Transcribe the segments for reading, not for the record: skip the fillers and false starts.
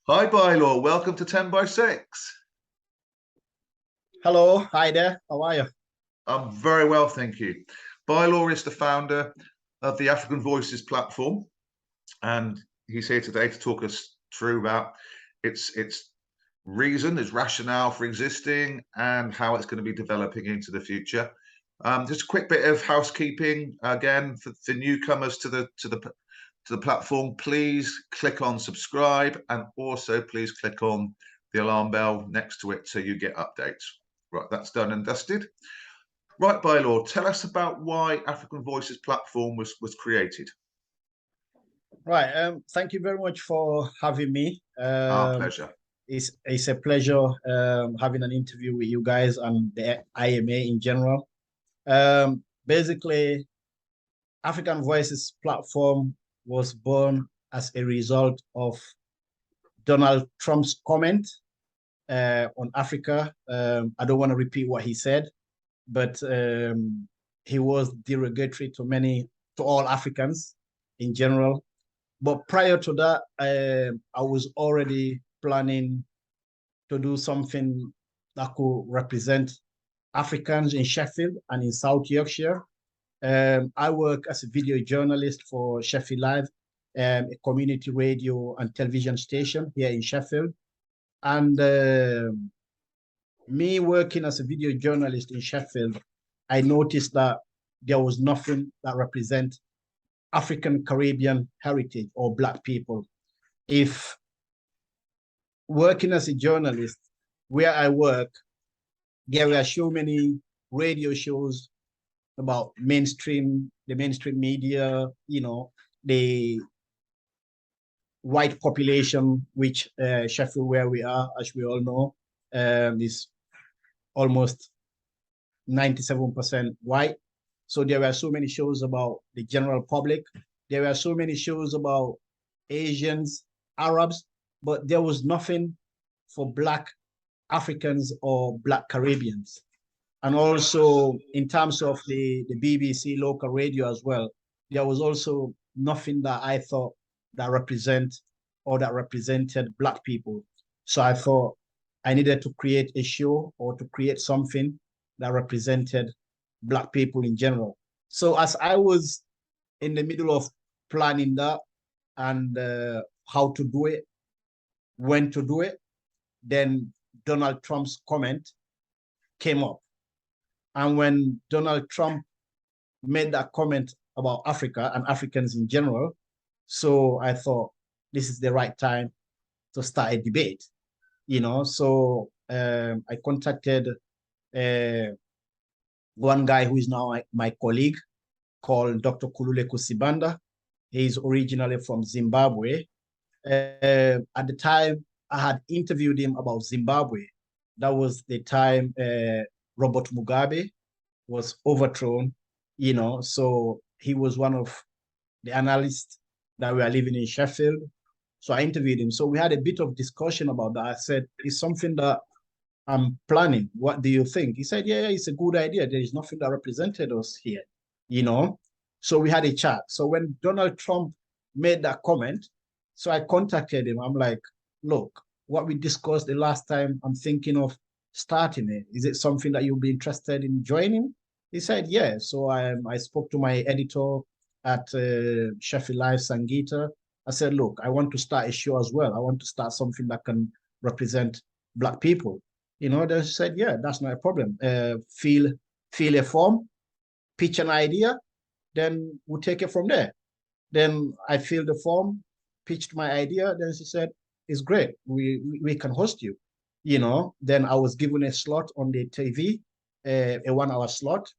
Hi, Baillor. Welcome to 10 by 6. Hello, hi there. How are you? I'm very well, thank you. Baillor is the founder of the African Voices platform, and he's here today to talk us through about its reason, its rationale for existing, and how it's going to be developing into the future. Just a quick bit of housekeeping again for newcomers to the platform. Please click on subscribe, and also please click on the alarm bell next to it so you get updates. Right, that's done and dusted. Right, Baillor, tell us about why African Voices platform was created. Right. Thank you very much for having me. Our pleasure. It's a pleasure having an interview with you guys and the IMA in general. Basically, African Voices platform was born as a result of Donald Trump's comment on Africa. I don't want to repeat what he said, but he was derogatory to all Africans in general. But prior to that, I was already planning to do something that could represent Africans in Sheffield and in South Yorkshire. I work as a video journalist for Sheffield Live, a community radio and television station here in Sheffield. And me working as a video journalist in Sheffield, I noticed that there was nothing that represent African Caribbean heritage or Black people. If working as a journalist, where I work, there were so many radio shows about the mainstream media, the white population, which Sheffield, where we are, as we all know, is almost 97% white. So there were so many shows about the general public. There were so many shows about Asians, Arabs, but there was nothing for Black Africans or Black Caribbeans. And also in terms of the BBC local radio as well, there was also nothing that I thought that represented Black people. So I thought I needed to create a show or to create something that represented Black people in general. So as I was in the middle of planning that and how to do it, when to do it, then Donald Trump's comment came up. And when Donald Trump made that comment about Africa and Africans in general, so I thought this is the right time to start a debate, So I contacted one guy who is now my colleague called Dr. Kulule Kusibanda. He's originally from Zimbabwe. At the time, I had interviewed him about Zimbabwe. That was the time Robert Mugabe was overthrown, so he was one of the analysts that were living in Sheffield. So I interviewed him. So we had a bit of discussion about that. I said, it's something that I'm planning. What do you think? He said, yeah, it's a good idea. There is nothing that represented us here, So we had a chat. So when Donald Trump made that comment, so I contacted him. I'm like, look, what we discussed the last time, I'm thinking of starting it. Is it something that you'll be interested in joining? He said, yeah. So I spoke to my editor at Sheffield Live, Sangita. I said, look, I want to start a show as well. I want to start something that can represent Black people. They said, yeah, that's not a problem. Fill a form, pitch an idea, then we'll take it from there. Then I filled the form, pitched my idea. Then she said, it's great. We can host you. Then I was given a slot on the TV, a 1 hour slot.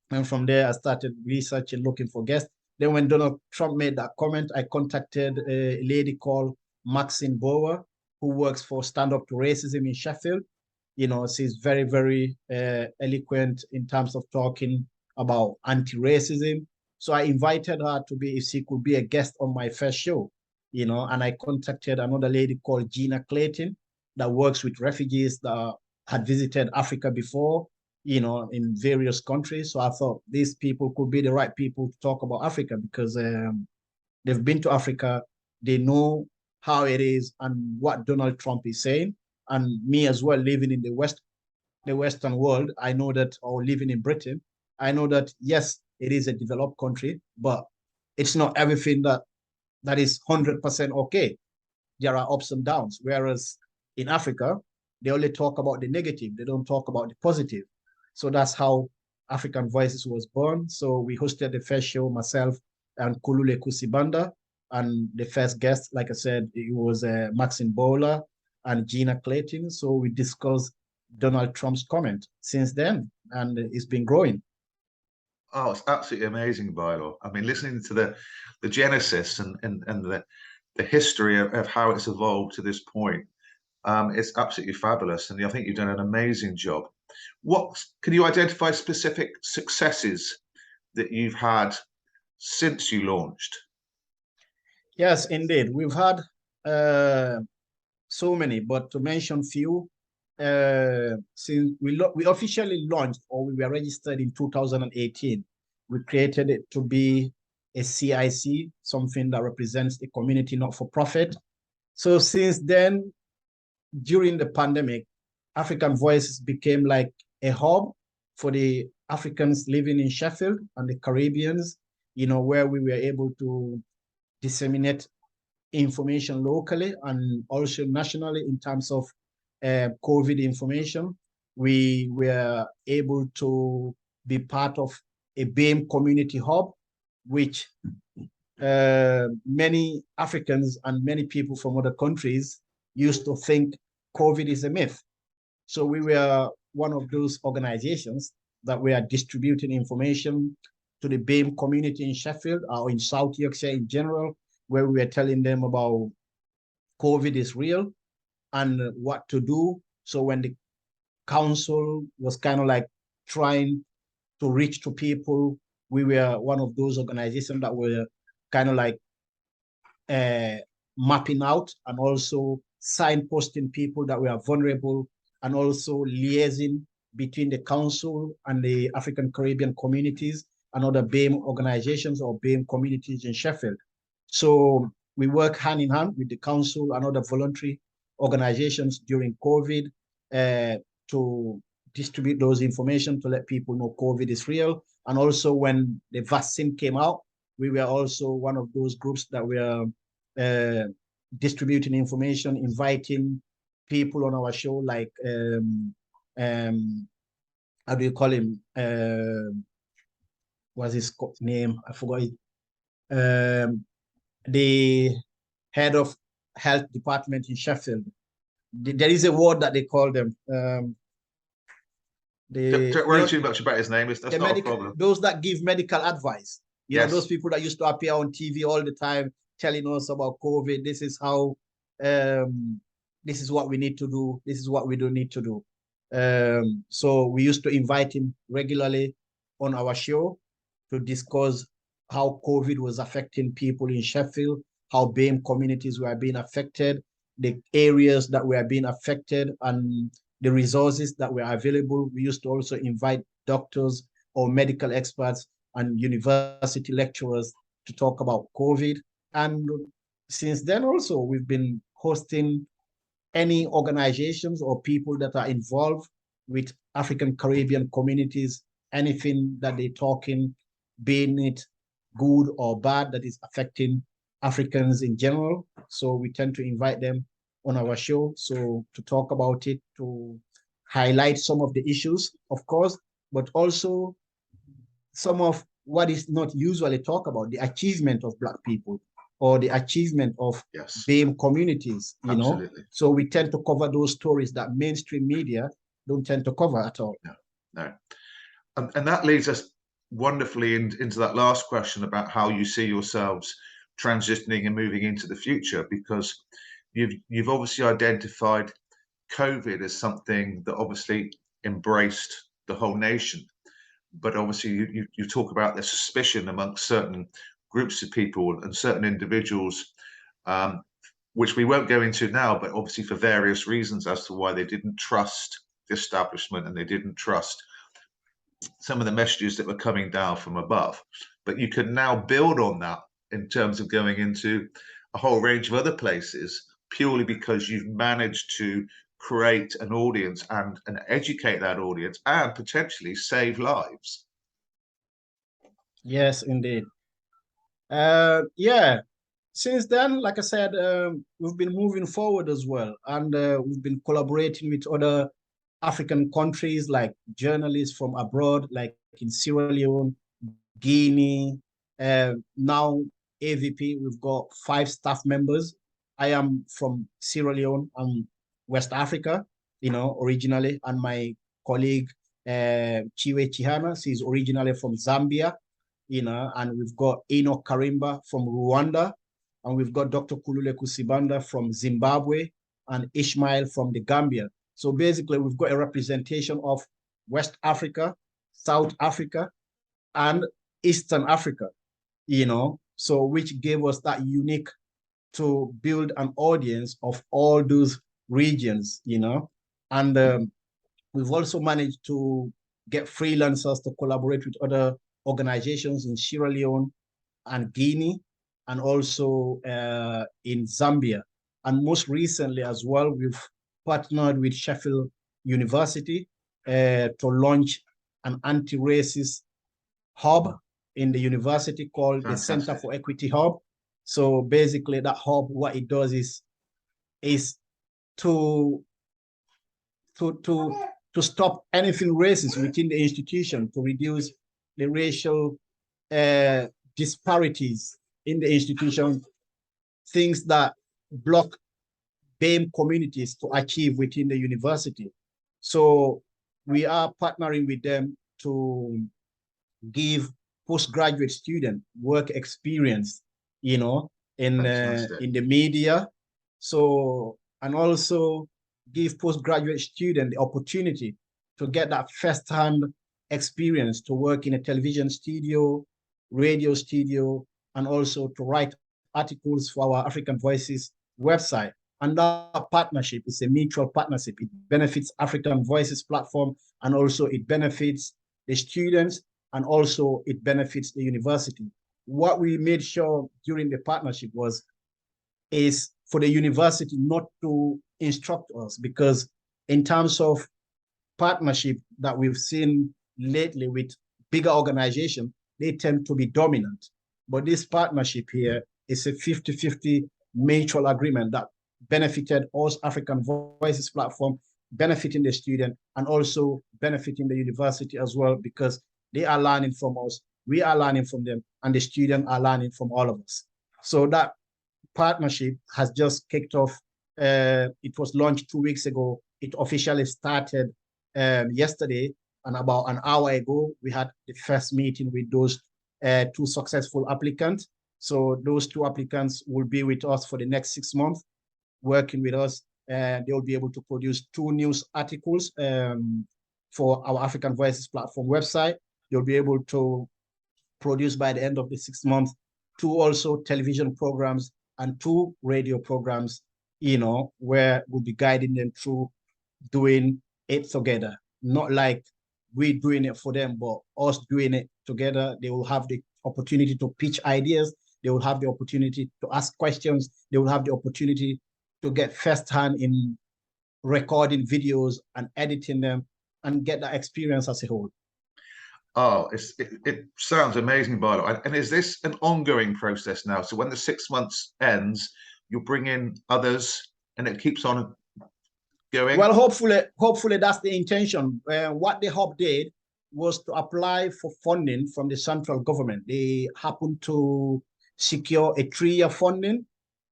And from there, I started researching, looking for guests. Then when Donald Trump made that comment, I contacted a lady called Maxine Bower, who works for Stand Up to Racism in Sheffield. She's very, very eloquent in terms of talking about anti-racism. So I invited her if she could be a guest on my first show, and I contacted another lady called Gina Clayton that works with refugees that had visited Africa before, in various countries. So I thought these people could be the right people to talk about Africa because they've been to Africa. They know how it is and what Donald Trump is saying. And me as well, living in the Western world, I know that, or living in Britain, I know that yes, it is a developed country, but it's not everything that is 100% okay. There are ups and downs. Whereas in Africa, they only talk about the negative. They don't talk about the positive. So that's how African Voices was born. So we hosted the first show, myself and Kulule Kusibanda. And the first guest, like I said, it was Maxine Bowler and Gina Clayton. So we discussed Donald Trump's comment since then, and it's been growing. Oh, it's absolutely amazing, Baillor. I mean, listening to the genesis and the history of how it's evolved to this point, it's absolutely fabulous. And I think you've done an amazing job. What can you identify specific successes that you've had since you launched? Yes, indeed. We've had so many, but to mention few, since we officially launched, or we were registered in 2018, we created it to be a CIC, something that represents the community not-for-profit. So since then, during the pandemic, African Voices became like a hub for the Africans living in Sheffield and the Caribbeans, where we were able to disseminate information locally and also nationally in terms of COVID information. We were able to be part of a BAME community hub, which many Africans and many people from other countries used to think COVID is a myth. So we were one of those organizations that were distributing information to the BAME community in Sheffield or in South Yorkshire in general, where we were telling them about COVID is real and what to do. So when the council was kind of like trying to reach to people, we were one of those organizations that were kind of like mapping out and also signposting people that were vulnerable, and also liaising between the council and the African Caribbean communities and other BAME organizations or BAME communities in Sheffield. So we work hand in hand with the council and other voluntary organizations during COVID to distribute those information to let people know COVID is real. And also when the vaccine came out, we were also one of those groups that were distributing information, inviting people on our show, like how do you call him? What's his name? I forgot it. The head of health department in Sheffield. There is a word that they call them. Don't worry too much about his name. That's not a problem. Those that give medical advice. Yes. Those people that used to appear on TV all the time telling us about COVID. This is how, this is what we need to do. This is what we don't need to do. So we used to invite him regularly on our show to discuss how COVID was affecting people in Sheffield, how BAME communities were being affected, the areas that were being affected, and the resources that were available. We used to also invite doctors or medical experts and university lecturers to talk about COVID. And since then also, we've been hosting any organizations or people that are involved with African Caribbean communities, anything that they're talking, being it good or bad, that is affecting Africans in general. So we tend to invite them on our show, so to talk about it, to highlight some of the issues, of course, but also some of what is not usually talked about, the achievement of Black people or the achievement of BAME communities, know. So we tend to cover those stories that mainstream media don't tend to cover at all. No. And that leads us wonderfully into that last question about how you see yourselves transitioning and moving into the future, because you've obviously identified COVID as something that obviously embraced the whole nation, but obviously you talk about the suspicion amongst certain groups of people and certain individuals, which we won't go into now, but obviously for various reasons as to why they didn't trust the establishment and they didn't trust some of the messages that were coming down from above. But you can now build on that in terms of going into a whole range of other places purely because you've managed to create an audience and educate that audience and potentially save lives. Yes, indeed. Yeah. Since then, like I said, we've been moving forward as well, and we've been collaborating with other African countries, like journalists from abroad, like in Sierra Leone, Guinea. Now AVP, we've got 5 staff members. I am from Sierra Leone and West Africa, originally, and my colleague Chiwe Chihana, she's originally from Zambia, and we've got Enoch Karimba from Rwanda, and we've got Dr. Kulule Kusibanda from Zimbabwe, and Ishmael from the Gambia. So basically, we've got a representation of West Africa, South Africa, and Eastern Africa, so which gave us that unique to build an audience of all those regions, and we've also managed to get freelancers to collaborate with other organizations in Sierra Leone and Guinea, and also in Zambia. And most recently as well, we've partnered with Sheffield University to launch an anti-racist hub in the university called the Center for Equity Hub. So basically that hub, what it does is to stop anything racist within the institution, to reduce the racial disparities in the institution, things that block BAME communities to achieve within the university. So we are partnering with them to give postgraduate student work experience, in the media. So, and also give postgraduate student the opportunity to get that first-hand experience to work in a television studio, radio studio, and also to write articles for our African Voices website. And that partnership is a mutual partnership. It benefits African Voices platform, and also it benefits the students, and also it benefits the university. What we made sure during the partnership is for the university not to instruct us, because in terms of partnership that we've seen lately with bigger organizations, they tend to be dominant. But this partnership here is a 50-50 mutual agreement that benefited us African Voices platform, benefiting the student, and also benefiting the university as well, because they are learning from us, we are learning from them, and the students are learning from all of us. So that partnership has just kicked off. It was launched 2 weeks ago. It officially started yesterday, and about an hour ago, we had the first meeting with those 2 successful applicants. So those 2 applicants will be with us for the next 6 months, working with us. They will be able to produce 2 news articles for our African Voices platform website. They'll be able to produce by the end of the 6 months 2 also television programs and 2 radio programs, where we'll be guiding them through doing it together. Not like we doing it for them, but us doing it together. They will have the opportunity to pitch ideas. They will have the opportunity to ask questions. They will have the opportunity to get firsthand in recording videos and editing them, and get that experience as a whole. Oh, it sounds amazing, Baillor. And is this an ongoing process now? So when the 6 months ends, you'll bring in others, and it keeps on going? Well, hopefully that's the intention. What the hub did was to apply for funding from the central government. They happened to secure a 3-year funding,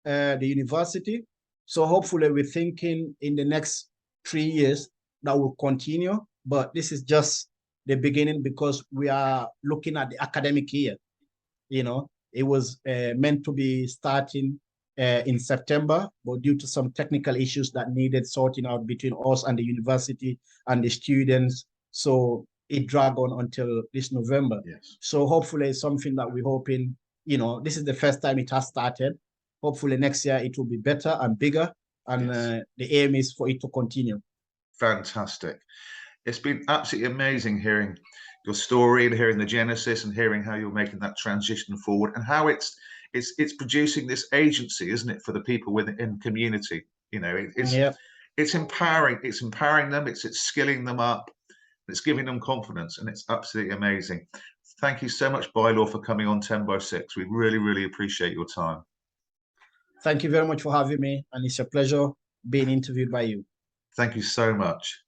the university. So hopefully we're thinking in the next 3 years that will continue. But this is just the beginning, because we are looking at the academic year. It was meant to be starting in September, but due to some technical issues that needed sorting out between us and the university and the students, so it dragged on until this November. Yes. So hopefully it's something that we're hoping, this is the first time it has started. Hopefully next year it will be better and bigger, and yes, the aim is for it to continue. Fantastic. It's been absolutely amazing hearing your story and hearing the genesis and hearing how you're making that transition forward, and how it's it's producing this agency, isn't it, for the people within community? You know, it's empowering. It's empowering them. It's skilling them up. It's giving them confidence, and it's absolutely amazing. Thank you so much, Baillor, for coming on 10 by 6. We really, really appreciate your time. Thank you very much for having me, and it's a pleasure being interviewed by you. Thank you so much.